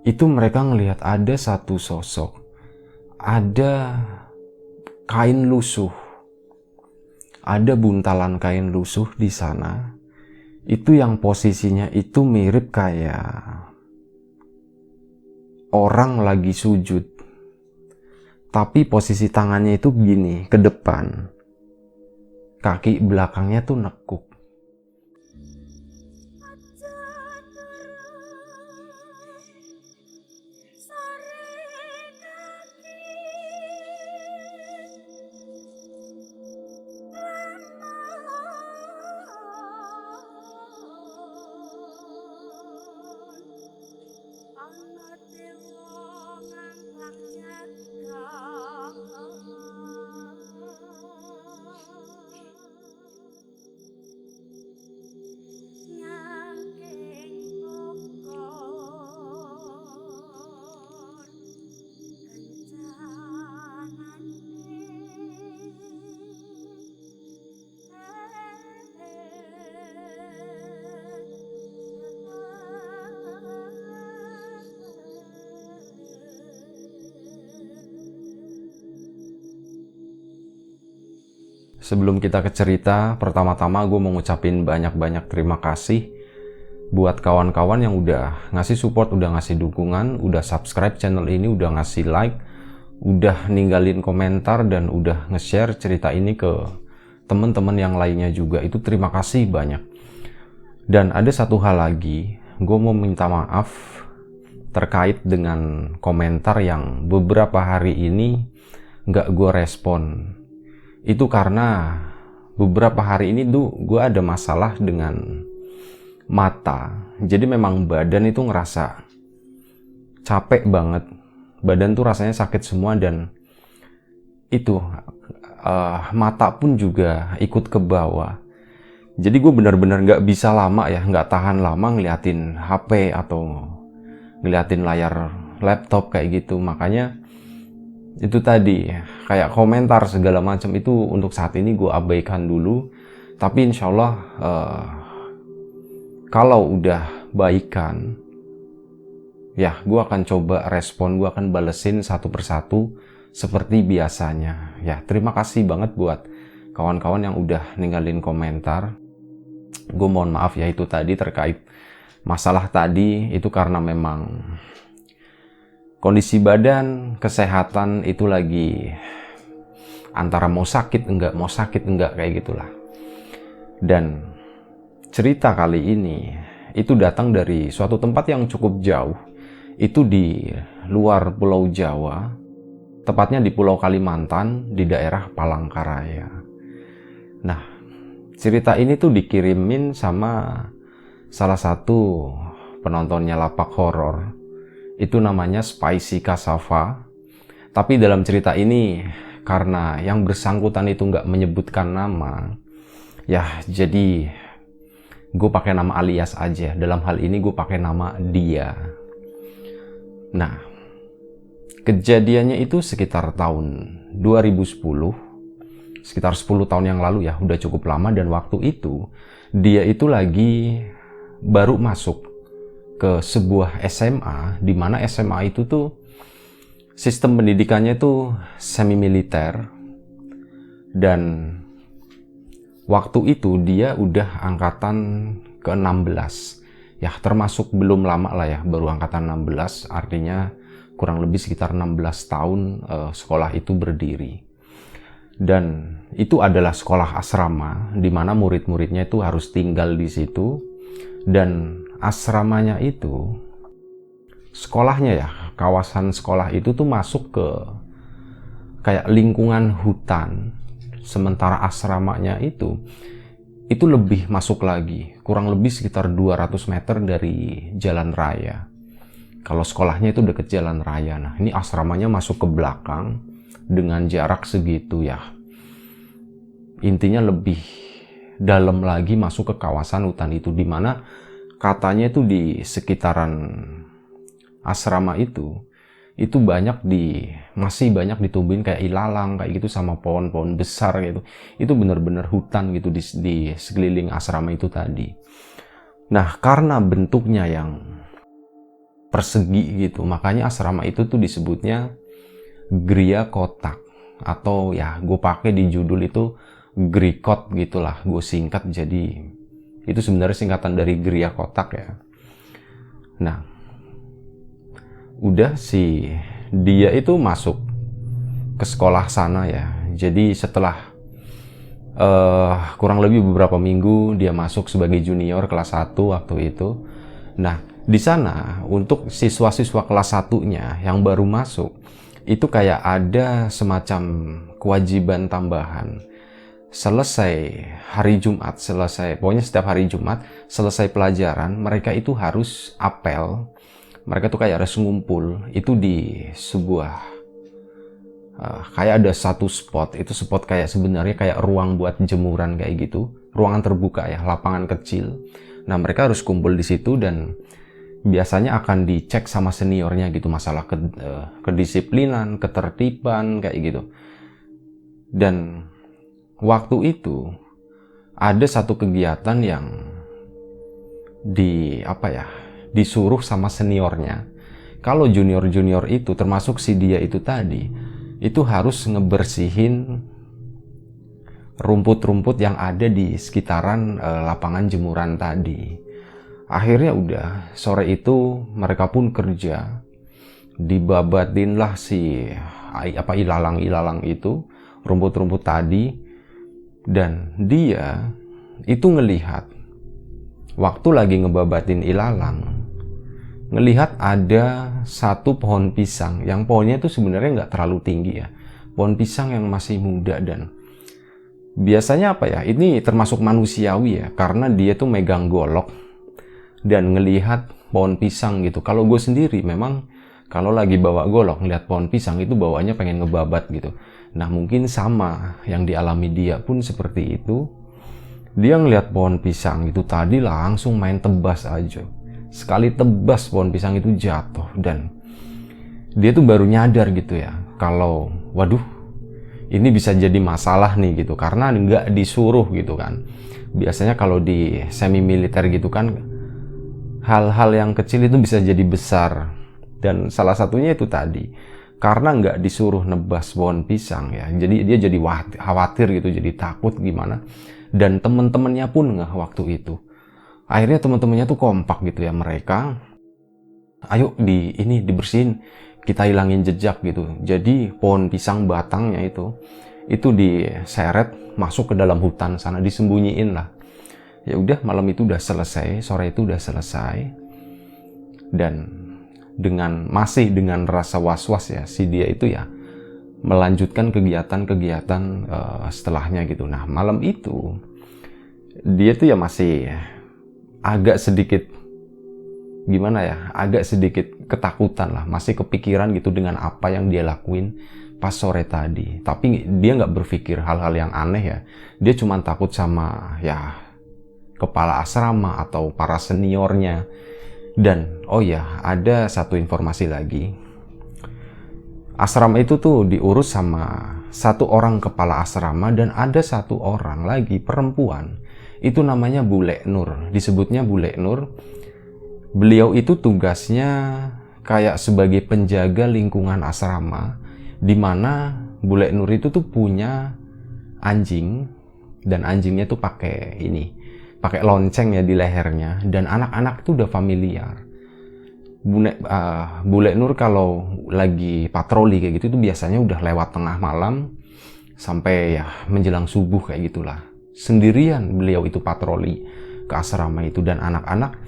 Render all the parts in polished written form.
itu mereka ngelihat ada satu sosok, ada kain lusuh, ada buntalan kain lusuh di sana. Itu yang posisinya itu mirip kayak orang lagi sujud, tapi posisi tangannya itu gini ke depan, kaki belakangnya tuh nekuk. Sebelum kita ke cerita, pertama-tama gue mau ngucapin banyak-banyak terima kasih buat kawan-kawan yang udah ngasih support, udah ngasih dukungan, udah subscribe channel ini, udah ngasih like, udah ninggalin komentar, dan udah nge-share cerita ini ke teman-teman yang lainnya juga. Itu terima kasih banyak. Dan ada satu hal lagi, gue mau minta maaf terkait dengan komentar yang beberapa hari ini nggak gue respon. Itu karena beberapa hari ini tuh gue ada masalah dengan mata. Jadi memang badan itu ngerasa capek banget. Badan tuh rasanya sakit semua, dan itu mata pun juga ikut ke bawah. Jadi gue benar-benar nggak bisa lama ya, nggak tahan lama ngeliatin HP atau ngeliatin layar laptop kayak gitu. Makanya itu tadi, kayak komentar segala macam itu untuk saat ini gue abaikan dulu. Tapi insya Allah kalau udah baikan, ya gue akan coba respon, gue akan balesin satu persatu seperti biasanya. Ya, terima kasih banget buat kawan-kawan yang udah ninggalin komentar. Gue mohon maaf ya, itu tadi terkait masalah tadi, itu karena memang kondisi badan, kesehatan itu lagi antara mau sakit enggak kayak gitulah. Dan cerita kali ini itu datang dari suatu tempat yang cukup jauh. Itu di luar Pulau Jawa, tepatnya di Pulau Kalimantan, di daerah Palangkaraya. Nah, cerita ini tuh dikirimin sama salah satu penontonnya Lapak Horor. Itu namanya Spicy Cassava. Tapi dalam cerita ini, karena yang bersangkutan itu nggak menyebutkan nama, ya jadi gue pakai nama alias aja. Dalam hal ini gue pakai nama dia. Nah, kejadiannya itu sekitar tahun 2010, sekitar 10 tahun yang lalu ya, udah cukup lama. Dan waktu itu dia itu lagi baru masuk ke sebuah SMA, di mana SMA itu tuh sistem pendidikannya tuh semi militer. Dan waktu itu dia udah angkatan ke-16. Ya, termasuk belum lama lah ya, baru angkatan 16, artinya kurang lebih sekitar 16 tahun sekolah itu berdiri. Dan itu adalah sekolah asrama, di mana murid-muridnya itu harus tinggal di situ. Dan asramanya itu, sekolahnya ya, kawasan sekolah itu tuh masuk ke kayak lingkungan hutan. Sementara asramanya itu lebih masuk lagi, kurang lebih sekitar 200 meter dari jalan raya. Kalau sekolahnya itu deket jalan raya. Nah, ini asramanya masuk ke belakang dengan jarak segitu ya. Intinya lebih dalam lagi masuk ke kawasan hutan itu, dimana katanya itu di sekitaran asrama itu masih banyak ditumbuhin kayak ilalang kayak gitu, sama pohon-pohon besar gitu. Itu benar-benar hutan gitu di sekeliling asrama itu tadi. Nah, karena bentuknya yang persegi gitu. Makanya asrama itu tuh disebutnya Gria Kotak, atau ya gue pakai di judul itu Grikot gitulah, gue singkat jadi itu sebenarnya singkatan dari Gria Kotak ya. Nah, udah dia itu masuk ke sekolah sana ya. Jadi setelah kurang lebih beberapa minggu dia masuk sebagai junior kelas 1 waktu itu. Nah, di sana untuk siswa-siswa kelas 1-nya yang baru masuk itu kayak ada semacam kewajiban tambahan. Selesai hari Jumat, pokoknya setiap hari Jumat selesai pelajaran, mereka itu harus apel. Mereka tuh kayak harus ngumpul itu di sebuah kayak ada satu spot. Itu spot kayak sebenarnya kayak ruang buat jemuran kayak gitu, ruangan terbuka ya, lapangan kecil. Nah, mereka harus kumpul di situ dan biasanya akan dicek sama seniornya gitu, masalah kedisiplinan, ketertiban kayak gitu. Dan waktu itu ada satu kegiatan yang disuruh sama seniornya. Kalau junior-junior itu termasuk si dia itu tadi, itu harus ngebersihin rumput-rumput yang ada di sekitaran lapangan jemuran tadi. Akhirnya udah sore itu mereka pun kerja, dibabatin lah si ilalang itu, rumput-rumput tadi. Dan dia itu ngelihat waktu lagi ngebabatin ilalang, ngelihat ada satu pohon pisang yang pohonnya itu sebenarnya nggak terlalu tinggi ya, pohon pisang yang masih muda. Dan biasanya ini termasuk manusiawi ya, karena dia tuh megang golok dan ngelihat pohon pisang gitu. Kalau gue sendiri memang kalau lagi bawa golok ngelihat pohon pisang itu bawaannya pengen ngebabat gitu. Nah, mungkin sama yang dialami dia pun seperti itu. Dia ngelihat pohon pisang itu tadi langsung main tebas aja. Sekali tebas pohon pisang itu jatuh, dan dia tuh baru nyadar gitu ya, kalau waduh ini bisa jadi masalah nih gitu, karena nggak disuruh gitu kan. Biasanya kalau di semi militer gitu kan, hal-hal yang kecil itu bisa jadi besar. Dan salah satunya itu tadi, karena nggak disuruh nebas pohon pisang ya, jadi dia jadi khawatir gitu, jadi takut gimana. Dan temen-temennya pun nggak waktu itu. Akhirnya temen-temennya tuh kompak gitu ya, mereka ayo dibersihin, kita hilangin jejak gitu. Jadi pohon pisang batangnya itu diseret masuk ke dalam hutan sana, disembunyiin lah. Ya udah, malam itu udah selesai, sore itu udah selesai. Dan masih dengan rasa was-was ya, si dia itu ya melanjutkan kegiatan-kegiatan setelahnya gitu. Nah, malam itu dia tuh ya masih agak sedikit agak sedikit ketakutan lah, masih kepikiran gitu dengan apa yang dia lakuin pas sore tadi. Tapi dia nggak berpikir hal-hal yang aneh ya, dia cuma takut sama ya kepala asrama atau para seniornya. Dan oh ya, ada satu informasi lagi. Asrama itu tuh diurus sama satu orang kepala asrama, dan ada satu orang lagi perempuan. Itu namanya Bule Nur. Disebutnya Bule Nur. Beliau itu tugasnya kayak sebagai penjaga lingkungan asrama, di mana Bule Nur itu tuh punya anjing, dan anjingnya tuh pakai lonceng ya di lehernya, dan anak-anak itu udah familiar. Bule Nur kalau lagi patroli kayak gitu itu biasanya udah lewat tengah malam sampai ya menjelang subuh kayak gitulah. Sendirian beliau itu patroli ke asrama itu, dan anak-anak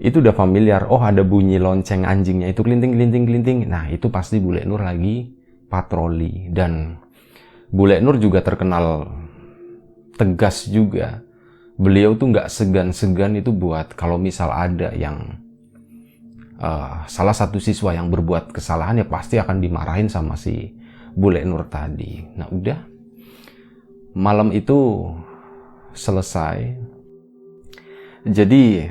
itu udah familiar. Oh, ada bunyi lonceng anjingnya itu kelinting. Nah, itu pasti Bule Nur lagi patroli. Dan Bule Nur juga terkenal tegas juga. Beliau tuh nggak segan-segan itu buat kalau misal ada yang salah satu siswa yang berbuat kesalahan, ya pasti akan dimarahin sama si Bule Nur tadi. Nah, udah malam itu selesai. Jadi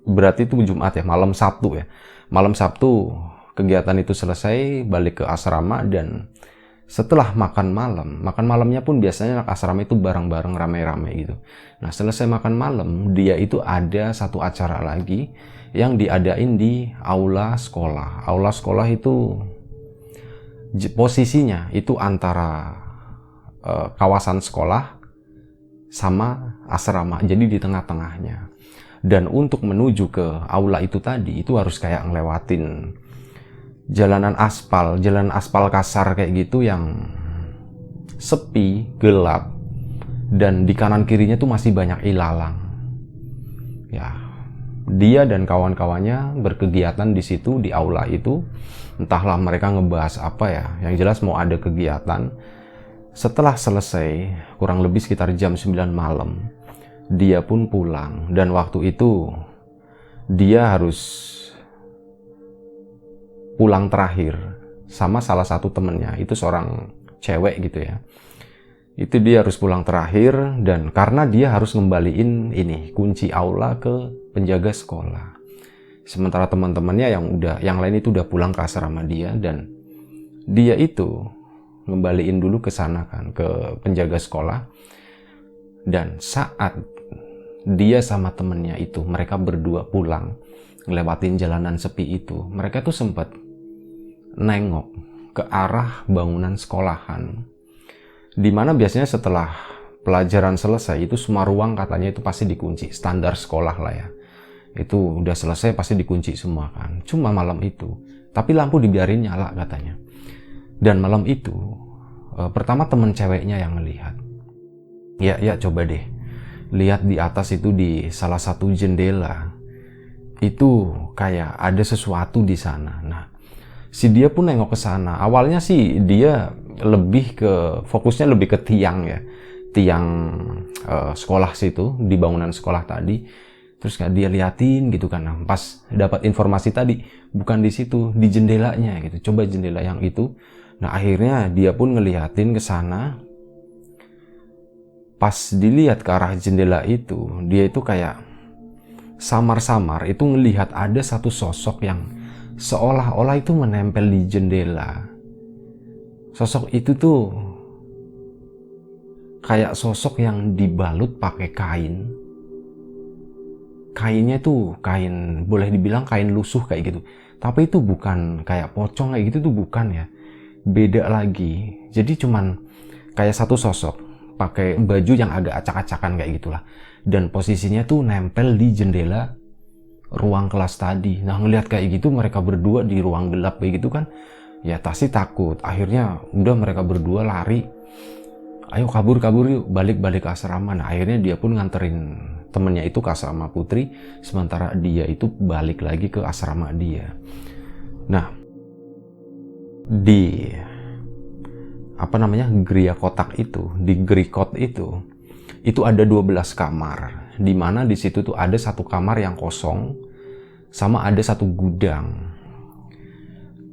berarti itu Jumat ya, malam Sabtu ya. Malam Sabtu kegiatan itu selesai, balik ke asrama, dan Setelah makan malamnya pun biasanya anak asrama itu bareng-bareng rame-rame gitu. Nah, selesai makan malam, dia itu ada satu acara lagi yang diadain di aula sekolah. Aula sekolah itu posisinya itu antara kawasan sekolah sama asrama, jadi di tengah-tengahnya. Dan untuk menuju ke aula itu tadi, itu harus kayak ngelewatin jalanan aspal kasar kayak gitu yang sepi, gelap, dan di kanan kirinya tuh masih banyak ilalang. Ya, dia dan kawan-kawannya berkegiatan di situ, di aula itu. Entahlah mereka ngebahas apa ya, yang jelas mau ada kegiatan. Setelah selesai, kurang lebih sekitar jam 9 malam, dia pun pulang. Dan waktu itu dia harus pulang terakhir sama salah satu temennya, itu seorang cewek gitu ya. Itu dia harus pulang terakhir, dan karena dia harus ngembaliin kunci aula ke penjaga sekolah. Sementara teman-temannya yang lain itu udah pulang ke asrama dia, dan dia itu ngembaliin dulu ke sana kan, ke penjaga sekolah. Dan saat dia sama temennya itu, mereka berdua pulang ngelewatin jalanan sepi itu, mereka tuh sempat nengok ke arah bangunan sekolahan, dimana biasanya setelah pelajaran selesai itu semua ruang katanya itu pasti dikunci, standar sekolah lah ya. Itu udah selesai pasti dikunci semua kan. Cuma malam itu, tapi lampu dibiarin nyala katanya. Dan malam itu pertama temen ceweknya yang ngelihat. Ya coba deh lihat di atas itu, di salah satu jendela itu kayak ada sesuatu di sana. Nah, si dia pun nengok ke sana. Awalnya sih dia fokusnya lebih ke tiang ya, tiang sekolah situ, di bangunan sekolah tadi. Terus kayak dia liatin gitu kan. Nah, pas dapat informasi tadi bukan di situ, di jendelanya gitu. Coba jendela yang itu. Nah, akhirnya dia pun ngeliatin ke sana. Pas dilihat ke arah jendela itu, dia itu kayak samar-samar itu ngelihat ada satu sosok yang seolah-olah itu menempel di jendela. Sosok itu tuh kayak sosok yang dibalut pakai kain. Kainnya tuh kain, boleh dibilang kain lusuh kayak gitu. Tapi itu bukan kayak pocong kayak gitu tuh, bukan ya. Beda lagi. Jadi cuman kayak satu sosok pakai baju yang agak acak-acakan kayak gitulah. Dan posisinya tuh nempel di jendela ruang kelas tadi. Nah, ngelihat kayak gitu mereka berdua di ruang gelap kayak gitu kan, ya pasti takut. Akhirnya udah mereka berdua lari. Ayo kabur yuk, balik ke asrama. Nah, akhirnya dia pun nganterin temennya itu ke asrama putri, sementara dia itu balik lagi ke asrama dia. Nah, di geria kotak itu, di gerikot itu ada 12 kamar, di mana di situ tuh ada satu kamar yang kosong, sama ada satu gudang.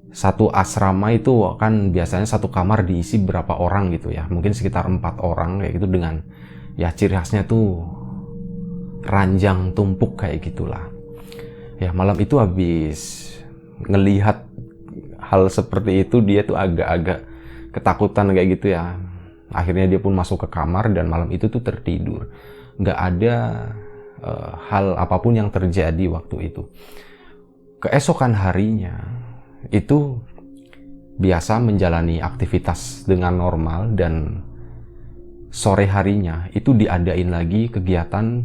Satu asrama itu kan biasanya satu kamar diisi berapa orang gitu ya, mungkin sekitar 4 orang kayak gitu, dengan ya ciri khasnya tuh ranjang tumpuk kayak gitulah. Ya, malam itu habis ngelihat hal seperti itu, dia tuh agak-agak ketakutan kayak gitu ya. Akhirnya dia pun masuk ke kamar, dan malam itu tuh tertidur. Nggak ada hal apapun yang terjadi waktu itu. Keesokan harinya itu biasa menjalani aktivitas dengan normal, dan sore harinya itu diadain lagi kegiatan,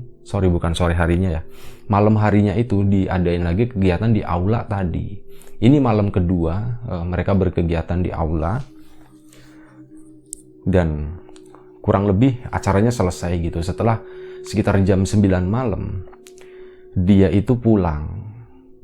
malam harinya itu diadain lagi kegiatan di aula tadi. Ini malam kedua mereka berkegiatan di aula, dan kurang lebih acaranya selesai gitu. Setelah sekitar jam 9 malam, dia itu pulang.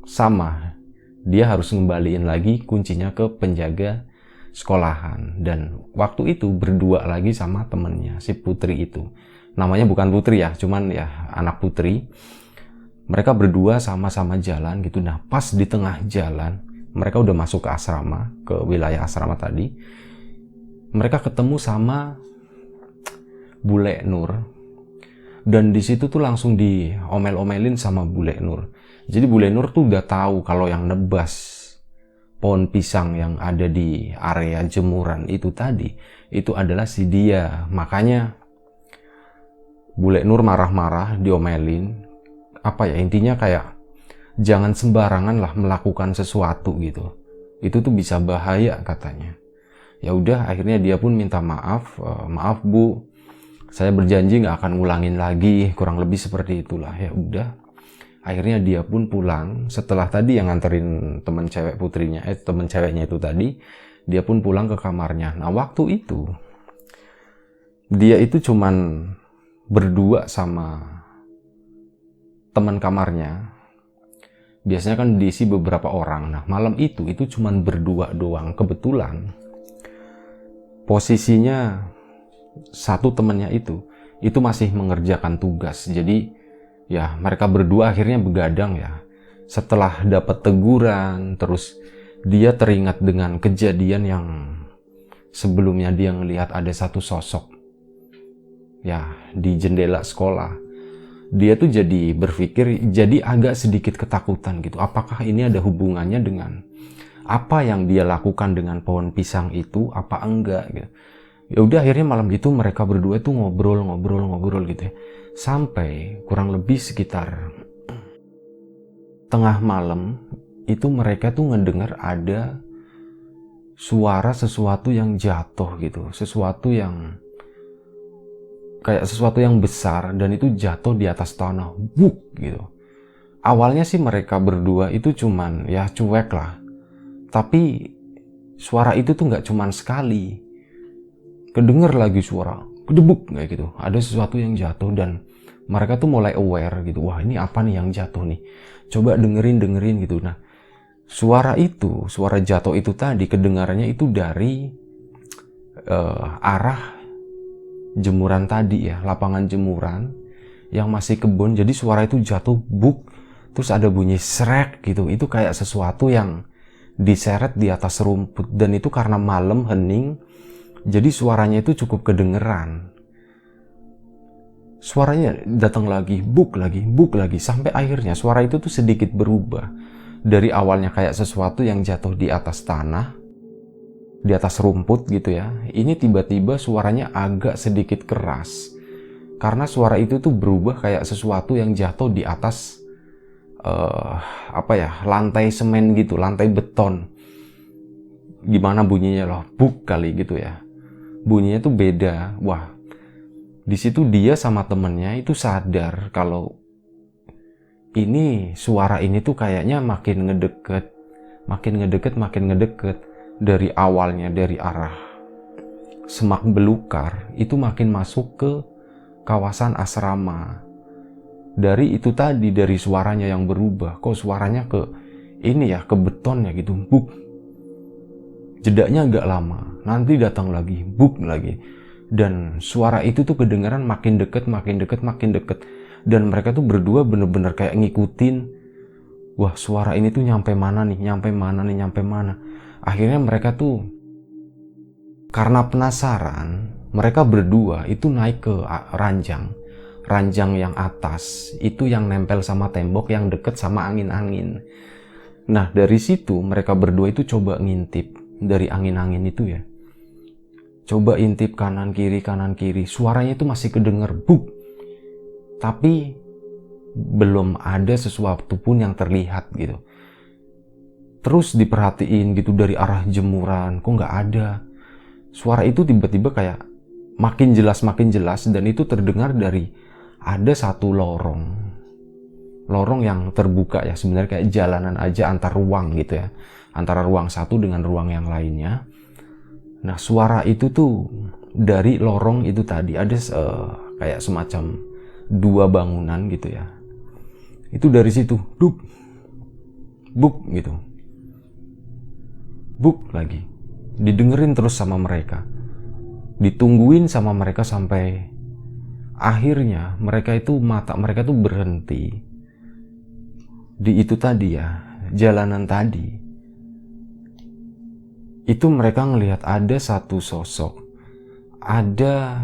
Sama, dia harus ngembaliin lagi kuncinya ke penjaga sekolahan. Dan waktu itu berdua lagi sama temennya, si Putri itu. Namanya bukan Putri ya, cuman ya anak Putri. Mereka berdua sama-sama jalan gitu. Nah, pas di tengah jalan, mereka udah masuk ke asrama, ke wilayah asrama tadi. Mereka ketemu sama Bule Nur, dan di situ tuh langsung diomel-omelin sama Bule Nur. Jadi Bule Nur tuh udah tahu kalau yang nebas pohon pisang yang ada di area jemuran itu tadi, itu adalah si dia. Makanya Bule Nur marah-marah, diomelin. Intinya kayak jangan sembarangan lah melakukan sesuatu gitu. Itu tuh bisa bahaya katanya. Ya udah, akhirnya dia pun minta maaf. Maaf Bu, saya berjanji nggak akan ngulangin lagi. Kurang lebih seperti itulah. Ya udah, akhirnya dia pun pulang. Setelah tadi yang nganterin temen ceweknya itu tadi, dia pun pulang ke kamarnya. Nah waktu itu dia itu cuman berdua sama teman kamarnya. Biasanya kan diisi beberapa orang. Nah malam itu cuman berdua doang. Kebetulan posisinya satu temennya itu masih mengerjakan tugas. Jadi ya mereka berdua akhirnya begadang ya. Setelah dapat teguran, terus dia teringat dengan kejadian yang sebelumnya dia ngelihat ada satu sosok ya di jendela sekolah. Dia tuh jadi berpikir, jadi agak sedikit ketakutan gitu. Apakah ini ada hubungannya dengan apa yang dia lakukan dengan pohon pisang itu, apa enggak gitu. Ya udah, akhirnya malam itu mereka berdua tuh ngobrol gitu ya. Sampai kurang lebih sekitar tengah malam itu mereka tuh ngedengar ada suara sesuatu yang jatuh gitu. Sesuatu yang besar, dan itu jatuh di atas tanah, buk gitu. Awalnya sih mereka berdua itu cuman ya cuek lah, tapi suara itu tuh nggak cuman sekali, kedenger lagi suara kedebuk kayak gitu, ada sesuatu yang jatuh, dan mereka tuh mulai aware gitu, wah ini apa nih yang jatuh nih, coba dengerin gitu. Nah suara jatuh itu tadi kedengarannya itu dari arah jemuran tadi ya, lapangan jemuran yang masih kebun. Jadi suara itu jatuh buk, terus ada bunyi srek gitu. Itu kayak sesuatu yang diseret di atas rumput, dan itu karena malam hening, jadi suaranya itu cukup kedengeran. Suaranya datang lagi, buk lagi, sampai akhirnya suara itu tuh sedikit berubah. Dari awalnya kayak sesuatu yang jatuh di atas tanah, di atas rumput gitu ya, ini tiba-tiba suaranya agak sedikit keras, karena suara itu tuh berubah kayak sesuatu yang jatuh di atas lantai semen gitu, lantai beton. Gimana bunyinya loh, buk kali gitu ya, bunyinya tuh beda. Wah, di situ dia sama temennya itu sadar kalau ini suara ini tuh kayaknya makin ngedeket. Dari awalnya dari arah Semak Belukar itu makin masuk ke kawasan asrama. Dari itu tadi, dari suaranya yang berubah, kok suaranya ke beton ya gitu, buk. Jedaknya agak lama, nanti datang lagi, buk lagi. Dan suara itu tuh kedengaran makin deket. Dan mereka tuh berdua bener-bener kayak ngikutin, wah suara ini tuh nyampe mana. Akhirnya mereka tuh karena penasaran, mereka berdua itu naik ke ranjang yang atas, itu yang nempel sama tembok yang deket sama angin-angin. Nah dari situ mereka berdua itu coba ngintip dari angin-angin itu ya, coba intip kanan kiri, suaranya itu masih kedenger buk, tapi belum ada sesuatu pun yang terlihat gitu. Terus diperhatiin gitu dari arah jemuran, kok nggak ada. Suara itu tiba-tiba kayak makin jelas, dan itu terdengar dari ada satu lorong yang terbuka ya, sebenarnya kayak jalanan aja antar ruang gitu ya, antara ruang satu dengan ruang yang lainnya. Nah suara itu tuh dari lorong itu tadi ada kayak semacam dua bangunan gitu ya, itu dari situ buk gitu, buk lagi, didengerin terus sama mereka, ditungguin sama mereka, sampai akhirnya mata mereka tuh berhenti di itu tadi ya, jalanan tadi. Itu mereka ngelihat ada satu sosok, ada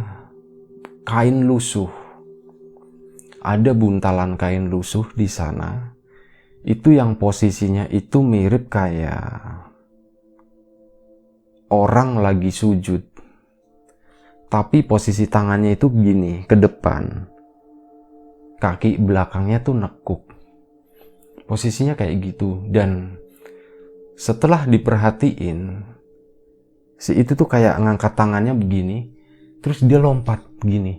kain lusuh, ada buntalan kain lusuh di sana. Itu yang posisinya itu mirip kayak orang lagi sujud, tapi posisi tangannya itu begini, ke depan. Kaki belakangnya tuh nekuk. Posisinya kayak gitu. Dan setelah diperhatiin, si itu tuh kayak ngangkat tangannya begini, terus dia lompat gini.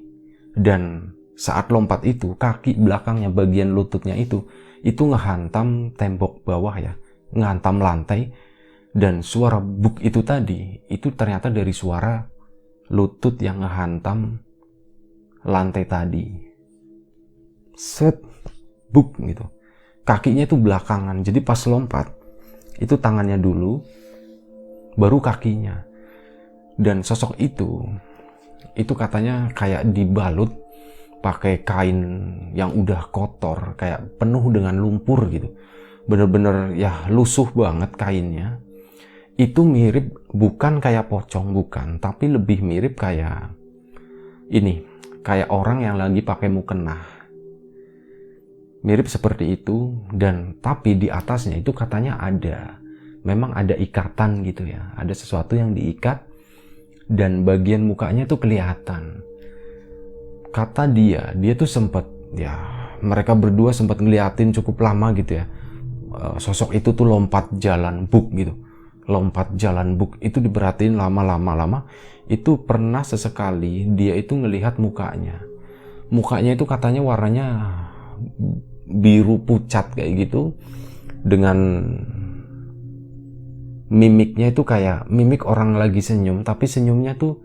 Dan saat lompat itu, kaki belakangnya, bagian lututnya itu ngehantam tembok bawah ya, ngehantam lantai. Dan suara buk itu tadi, itu ternyata dari suara lutut yang ngehantam lantai tadi. Set, buk gitu. Kakinya itu belakangan, jadi pas lompat, itu tangannya dulu, baru kakinya. Dan sosok itu katanya kayak dibalut pakai kain yang udah kotor, kayak penuh dengan lumpur gitu. Bener-bener ya lusuh banget kainnya. Itu mirip, bukan kayak pocong, bukan, tapi lebih mirip kayak ini, kayak orang yang lagi pakai mukena. Mirip seperti itu. Dan tapi di atasnya itu katanya memang ada ikatan gitu ya, ada sesuatu yang diikat, dan bagian mukanya tuh kelihatan. Kata dia tuh sempet ya, mereka berdua sempat ngeliatin cukup lama gitu ya, sosok itu tuh lompat jalan buk gitu. Lompat jalan buk itu diperhatiin lama. Itu pernah sesekali dia itu ngelihat mukanya itu katanya warnanya biru pucat kayak gitu, dengan mimiknya itu kayak mimik orang lagi senyum, tapi senyumnya tuh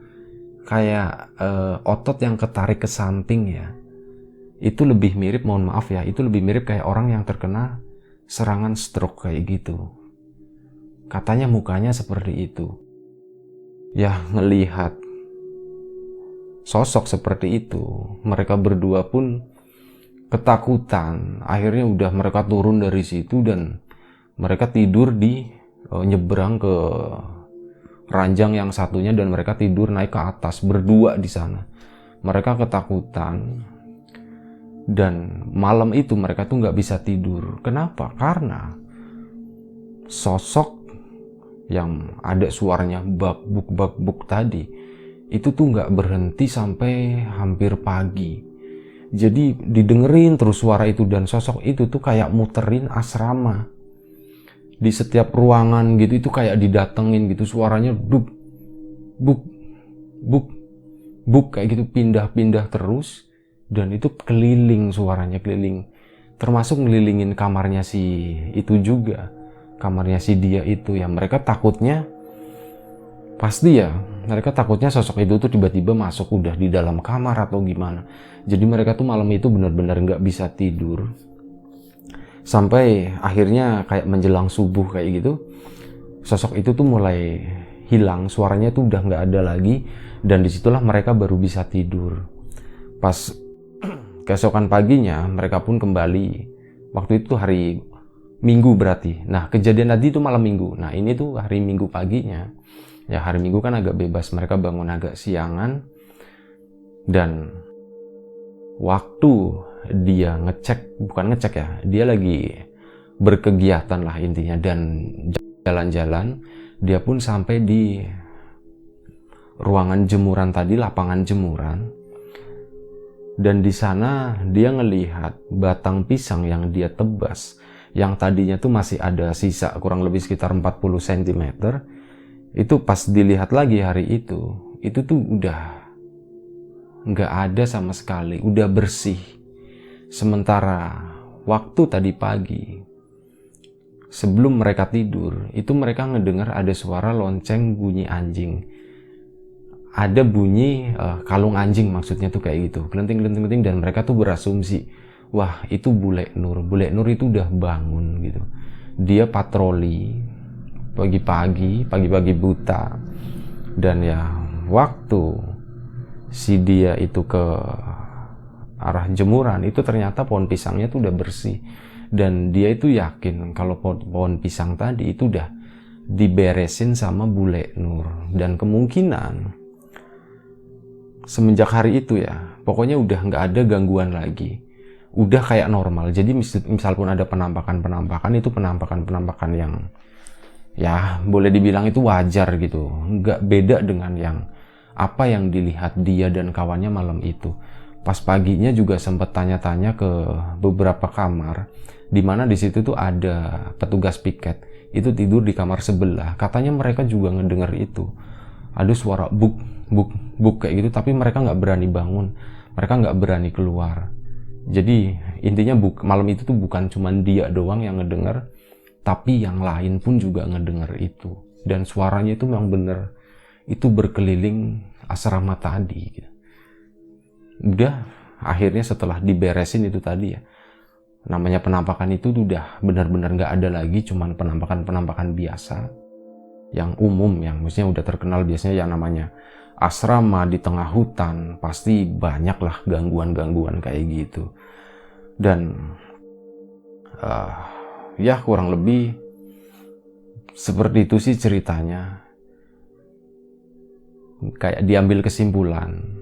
kayak otot yang ketarik ke samping ya. Itu lebih mirip, mohon maaf ya, itu lebih mirip kayak orang yang terkena serangan stroke kayak gitu. Katanya mukanya seperti itu. Ya, ngelihat sosok seperti itu, mereka berdua pun ketakutan. Akhirnya udah mereka turun dari situ dan mereka tidur di nyebrang ke ranjang yang satunya, dan mereka tidur naik ke atas berdua di sana. Mereka ketakutan. Dan malam itu mereka tuh nggak bisa tidur. Kenapa? Karena sosok yang ada suaranya bak-buk tadi itu tuh nggak berhenti sampai hampir pagi. Jadi didengerin terus suara itu, dan sosok itu tuh kayak muterin asrama di setiap ruangan gitu. Itu kayak didatengin gitu, suaranya buk kayak gitu, pindah-pindah terus. Dan itu keliling, suaranya keliling, termasuk ngelilingin kamarnya si itu juga, kamarnya si dia itu ya. Mereka takutnya sosok itu tuh tiba-tiba masuk udah di dalam kamar atau gimana. Jadi mereka tuh malam itu benar-benar nggak bisa tidur, sampai akhirnya kayak menjelang subuh kayak gitu, sosok itu tuh mulai hilang, suaranya tuh udah nggak ada lagi. Dan disitulah mereka baru bisa tidur. Pas keesokan paginya mereka pun kembali. Waktu itu hari Minggu berarti. Nah, kejadian tadi itu malam Minggu. Nah, ini tuh hari Minggu paginya. Ya, hari Minggu kan agak bebas, mereka bangun agak siangan. Dan waktu dia bukan ngecek ya, dia lagi berkegiatan lah intinya, dan jalan-jalan, dia pun sampai di ruangan jemuran tadi, lapangan jemuran. Dan di sana dia ngelihat batang pisang yang dia tebas, yang tadinya tuh masih ada sisa kurang lebih sekitar 40 cm. Itu pas dilihat lagi hari itu tuh udah nggak ada sama sekali, udah bersih. Sementara waktu tadi pagi, sebelum mereka tidur, itu mereka ngedengar ada suara lonceng bunyi anjing. Ada bunyi kalung anjing, maksudnya tuh kayak gitu, kelenting-kelenting, dan mereka tuh berasumsi, wah itu Bule Nur itu udah bangun gitu. Dia patroli pagi-pagi buta. Dan ya waktu si dia itu ke arah jemuran, itu ternyata pohon pisangnya tuh udah bersih. Dan dia itu yakin kalau pohon pisang tadi itu udah diberesin sama Bule Nur. Dan kemungkinan semenjak hari itu ya, pokoknya udah nggak ada gangguan lagi, udah kayak normal. Jadi misal pun ada penampakan, itu penampakan yang ya boleh dibilang itu wajar gitu. Nggak beda dengan apa yang dilihat dia dan kawannya malam itu. Pas paginya juga sempat tanya-tanya ke beberapa kamar, dimana di situ tuh ada petugas piket itu tidur di kamar sebelah. Katanya mereka juga ngedenger itu, ada suara buk buk buk kayak gitu, tapi mereka nggak berani bangun, mereka nggak berani keluar. Jadi intinya malam itu tuh bukan cuman dia doang yang ngedenger, tapi yang lain pun juga ngedenger itu. Dan suaranya itu memang bener, itu berkeliling asrama tadi gitu. Udah akhirnya setelah diberesin itu tadi ya, namanya penampakan itu udah benar-benar nggak ada lagi, cuman penampakan biasa yang umum, yang maksudnya udah terkenal. Biasanya yang namanya asrama di tengah hutan pasti banyak lah gangguan-gangguan kayak gitu. Dan ya kurang lebih seperti itu sih ceritanya. Kayak diambil kesimpulan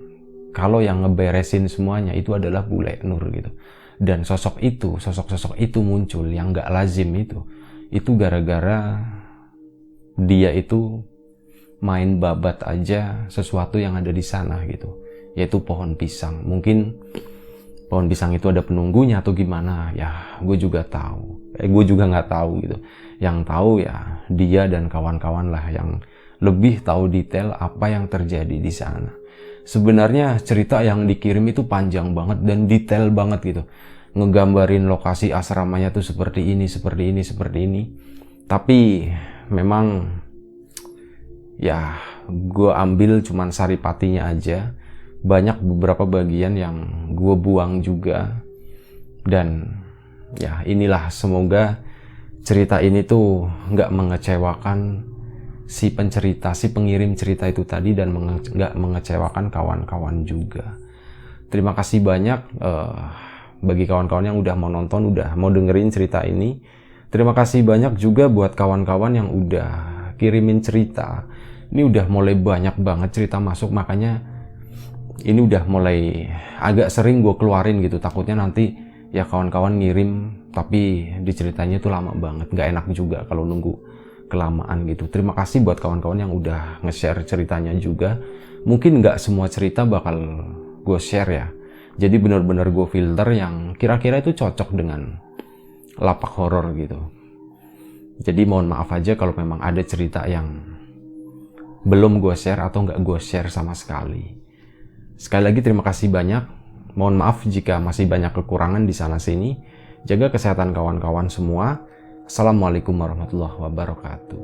kalau yang ngeberesin semuanya itu adalah Bule Nur gitu. Dan sosok itu muncul yang gak lazim itu gara-gara dia itu main babat aja sesuatu yang ada di sana gitu, yaitu pohon pisang. Mungkin pohon pisang itu ada penunggunya atau gimana ya, gue juga nggak tahu gitu. Yang tahu ya dia dan kawan-kawan lah yang lebih tahu detail apa yang terjadi di sana. Sebenarnya cerita yang dikirim itu panjang banget dan detail banget gitu, ngegambarin lokasi asramanya tuh seperti ini. Tapi memang ya gue ambil cuman saripatinya aja. Banyak beberapa bagian yang gue buang juga. Dan ya inilah, semoga cerita ini tuh nggak mengecewakan si pencerita, si pengirim cerita itu tadi, dan nggak mengecewakan kawan-kawan juga. Terima kasih banyak bagi kawan-kawan yang udah mau nonton, udah mau dengerin cerita ini. Terima kasih banyak juga buat kawan-kawan yang udah kirimin cerita. Ini udah mulai banyak banget cerita masuk, makanya ini udah mulai agak sering gue keluarin gitu. Takutnya nanti ya kawan-kawan ngirim tapi diceritanya itu lama banget, nggak enak juga kalau nunggu kelamaan gitu. Terima kasih buat kawan-kawan yang udah nge-share ceritanya juga. Mungkin nggak semua cerita bakal gue share ya, jadi bener-bener gue filter yang kira-kira itu cocok dengan lapak horor gitu. Jadi mohon maaf aja kalau memang ada cerita yang belum gue share atau nggak gue share sama sekali. Sekali lagi terima kasih banyak. Mohon maaf jika masih banyak kekurangan di sana sini. Jaga kesehatan kawan-kawan semua. Assalamualaikum warahmatullahi wabarakatuh.